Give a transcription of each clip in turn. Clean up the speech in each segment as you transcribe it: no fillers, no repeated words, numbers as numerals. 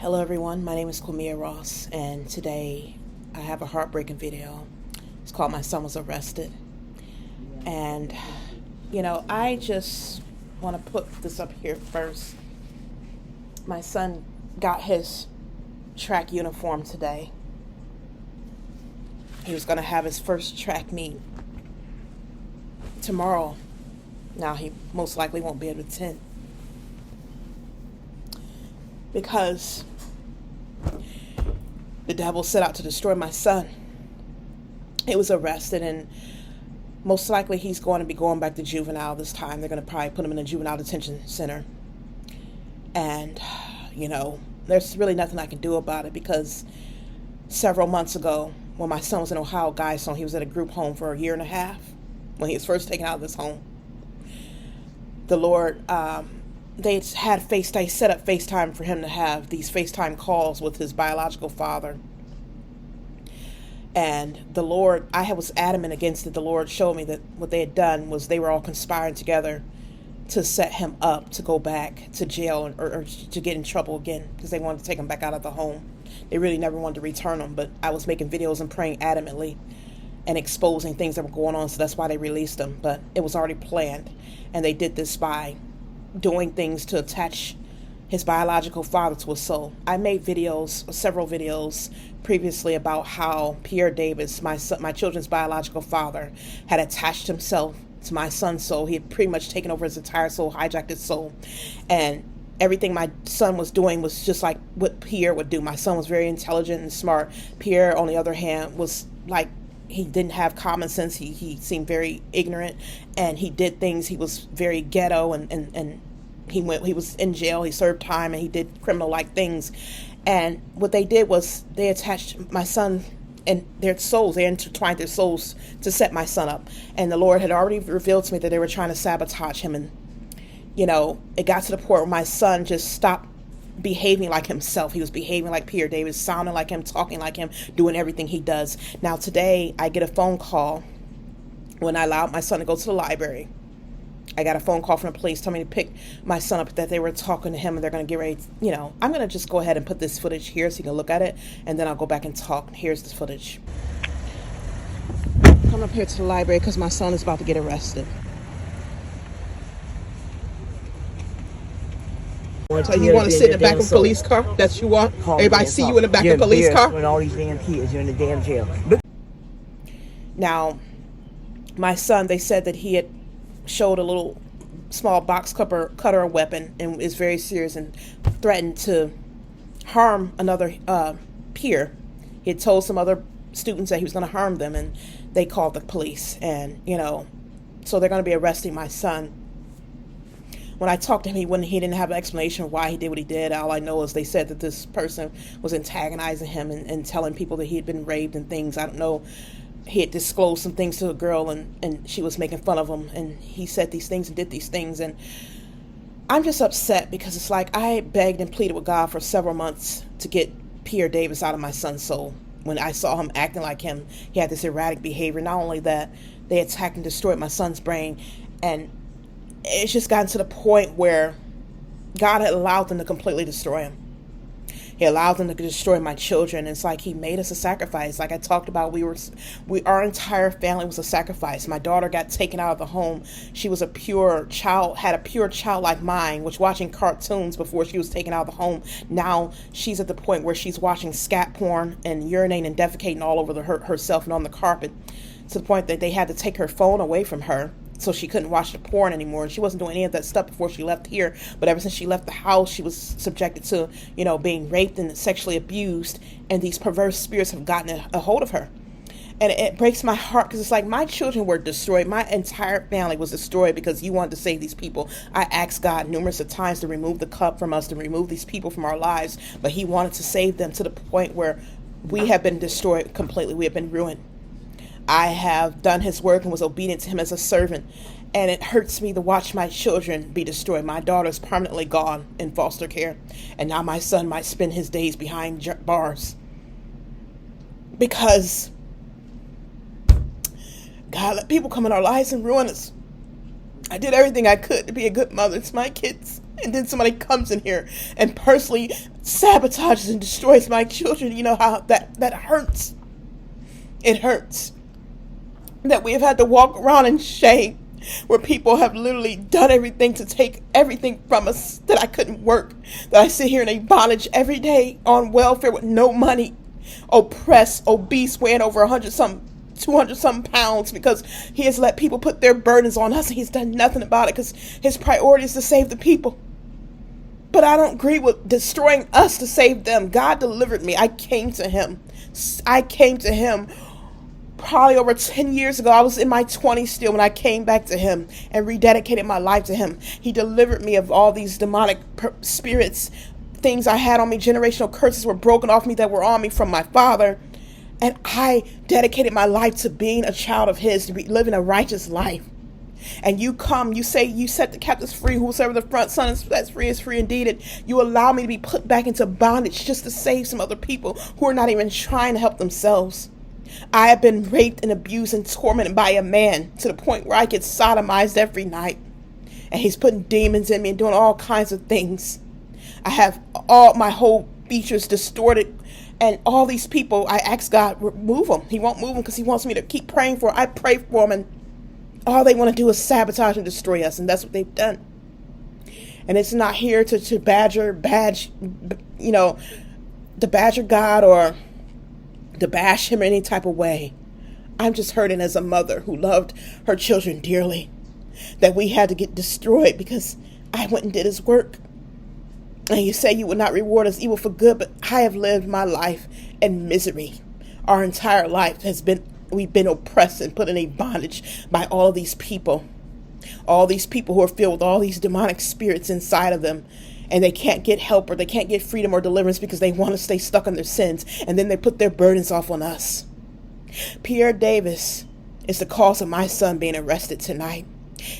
Hello everyone, my name is Kwamia Ross, and today I have a heartbreaking video. It's called My Son Was Arrested. And, I just want to put this up here first. My son got his track uniform today. He was going to have his first track meet tomorrow. Now he most likely won't be able to attend because the devil set out to destroy my son. He was arrested, and most likely he's going to be going back to juvenile this time. They're going to probably put him in a juvenile detention center. And, there's really nothing I can do about it, because several months ago, when my son was in Ohio Guidestone, he was at a group home for a year and a half when he was first taken out of this home. The Lord, they set up FaceTime for him to have these FaceTime calls with his biological father. And the Lord, I was adamant against it. The Lord showed me that what they had done was they were all conspiring together to set him up to go back to jail or to get in trouble again, because they wanted to take him back out of the home. They really never wanted to return him, but I was making videos and praying adamantly and exposing things that were going on, so that's why they released him. But it was already planned, and they did this by doing things to attach his biological father to a soul. I made several videos previously about how Pierre Davis, my children's biological father, had attached himself to my son's soul. He had pretty much taken over his entire soul, hijacked his soul, and everything my son was doing was just like what Pierre would do. My son was very intelligent and smart. Pierre, on the other hand, was like, he didn't have common sense. He seemed very ignorant, and he did things. He was very ghetto, and he was in jail. He served time, and he did criminal-like things. And what they did was they attached my son and their souls. They intertwined their souls to set my son up. And the Lord had already revealed to me that they were trying to sabotage him. And, it got to the point where my son just stopped behaving like himself. He was behaving like Pierre Davis, sounding like him, talking like him, doing everything he does. Now today I get a phone call when I allowed my son to go to the library. I got a phone call from the police telling me to pick my son up, that they were talking to him and they're going to get ready. I'm going to just go ahead and put this footage here so you can look at it, and then I'll go back and talk. Here's the footage. Come up here to the library because my son is about to get arrested. So you want to sit in the back of a police car? That's you want? Everybody see you in the back of a police car? With all these damn kids, you're in the damn jail. Now, my son, they said that he had showed a little small box cutter weapon and is very serious and threatened to harm another peer. He had told some other students that he was going to harm them, and they called the police. And, so they're going to be arresting my son. When I talked to him, he didn't have an explanation of why he did what he did. All I know is they said that this person was antagonizing him and telling people that he had been raped and things. I don't know. He had disclosed some things to a girl, and she was making fun of him. And he said these things and did these things. And I'm just upset because it's like I begged and pleaded with God for several months to get Pierre Davis out of my son's soul. When I saw him acting like him, he had this erratic behavior. Not only that, they attacked and destroyed my son's brain. And it's just gotten to the point where God had allowed them to completely destroy him. He allowed them to destroy my children. It's like he made us a sacrifice. Like I talked about, our entire family was a sacrifice. My daughter got taken out of the home. She was a pure child, had a pure childlike mind, which watching cartoons before she was taken out of the home. Now she's at the point where she's watching scat porn and urinating and defecating all over herself and on the carpet, to the point that they had to take her phone away from her so she couldn't watch the porn anymore. And she wasn't doing any of that stuff before she left here. But ever since she left the house, she was subjected to, being raped and sexually abused. And these perverse spirits have gotten a hold of her. And it breaks my heart because it's like my children were destroyed. My entire family was destroyed because you wanted to save these people. I asked God numerous of times to remove the cup from us, to remove these people from our lives, but he wanted to save them to the point where we have been destroyed completely. We have been ruined. I have done his work and was obedient to him as a servant. And it hurts me to watch my children be destroyed. My daughter's permanently gone in foster care. And now my son might spend his days behind bars. Because God let people come in our lives and ruin us. I did everything I could to be a good mother to my kids. And then somebody comes in here and personally sabotages and destroys my children. You know how that hurts. It hurts. That we have had to walk around in shame, where people have literally done everything to take everything from us, that I couldn't work, that I sit here in a bondage every day on welfare with no money, oppressed, obese, weighing over 200-something pounds, because he has let people put their burdens on us and he's done nothing about it because his priority is to save the people. But I don't agree with destroying us to save them. God delivered me. I came to him probably over 10 years ago. I was in my 20s still when I came back to him and rededicated my life to him. He delivered me of all these demonic spirits, things I had on me. Generational curses were broken off me that were on me from my father. And I dedicated my life to being a child of his, to be living a righteous life. And you say you set the captives free, whosoever the front son that's free is free indeed. And you allow me to be put back into bondage just to save some other people who are not even trying to help themselves. I have been raped and abused and tormented by a man to the point where I get sodomized every night. And he's putting demons in me and doing all kinds of things. I have all my whole features distorted. And all these people, I ask God, remove them. He won't move them because he wants me to keep praying for them. I pray for them, and all they want to do is sabotage and destroy us. And that's what they've done. And it's not here to badger God or to bash him in any type of way. I'm just hurting as a mother who loved her children dearly, that we had to get destroyed because I went and did his work. And you say you would not reward us evil for good, but I have lived my life in misery. Our entire life we've been oppressed and put in a bondage by all of these people. All these people who are filled with all these demonic spirits inside of them. And they can't get help or they can't get freedom or deliverance because they want to stay stuck in their sins. And then they put their burdens off on us. Pierre Davis is the cause of my son being arrested tonight.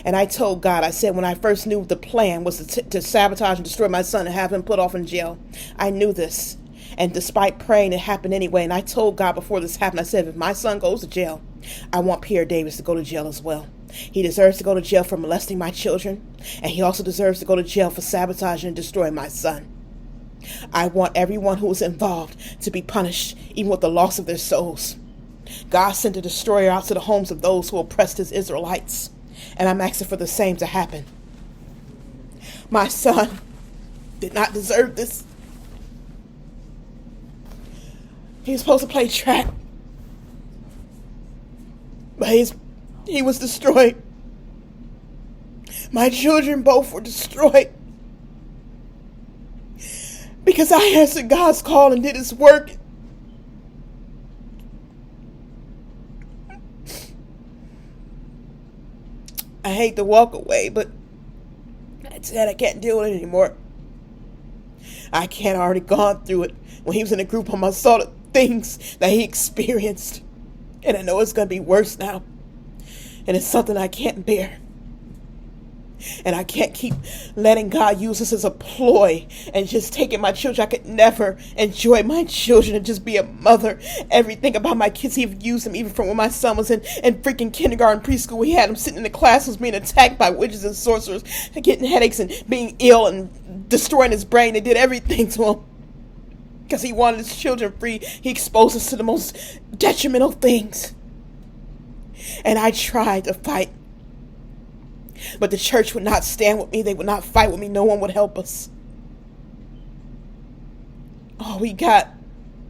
And I told God, I said when I first knew the plan was to sabotage and destroy my son and have him put off in jail, I knew this. And despite praying, it happened anyway. And I told God before this happened, I said, if my son goes to jail, I want Pierre Davis to go to jail as well. He deserves to go to jail for molesting my children. And he also deserves to go to jail for sabotaging and destroying my son. I want everyone who was involved to be punished, even with the loss of their souls. God sent a destroyer out to the homes of those who oppressed his Israelites. And I'm asking for the same to happen. My son did not deserve this. He was supposed to play track. But he was destroyed. My children both were destroyed. Because I answered God's call and did his work. I hate to walk away, but I said I can't deal with it anymore. I can't. Already gone through it. When he was in a group home, I saw the things that he experienced. And I know it's going to be worse now. And it's something I can't bear. And I can't keep letting God use this as a ploy and just taking my children. I could never enjoy my children and just be a mother. Everything about my kids, he used them even from when my son was in freaking kindergarten, preschool. We had him sitting in the classrooms being attacked by witches and sorcerers and getting headaches and being ill and destroying his brain. They did everything to him because he wanted his children free. He exposed us to the most detrimental things. And I tried to fight. But the church would not stand with me. They would not fight with me. No one would help us. All we got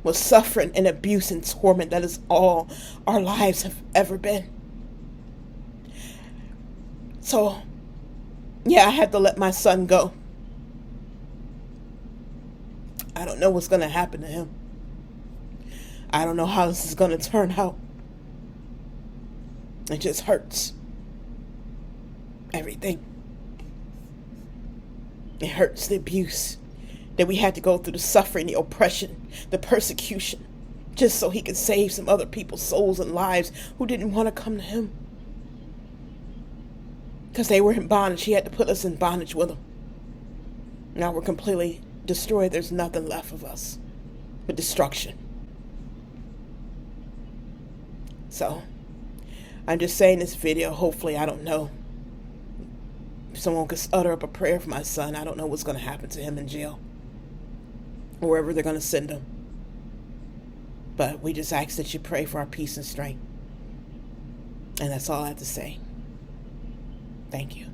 was suffering and abuse and torment. That is all our lives have ever been. So, yeah, I had to let my son go. I don't know what's going to happen to him. I don't know how this is going to turn out. It just hurts. Everything. It hurts, the abuse that we had to go through, the suffering, the oppression, the persecution, just so he could save some other people's souls and lives who didn't want to come to him. Because they were in bondage. He had to put us in bondage with them. Now we're completely destroyed. There's nothing left of us but destruction. So, I'm just saying this video, hopefully, I don't know, if someone could utter up a prayer for my son. I don't know what's going to happen to him in jail, or wherever they're going to send him. But we just ask that you pray for our peace and strength. And that's all I have to say. Thank you.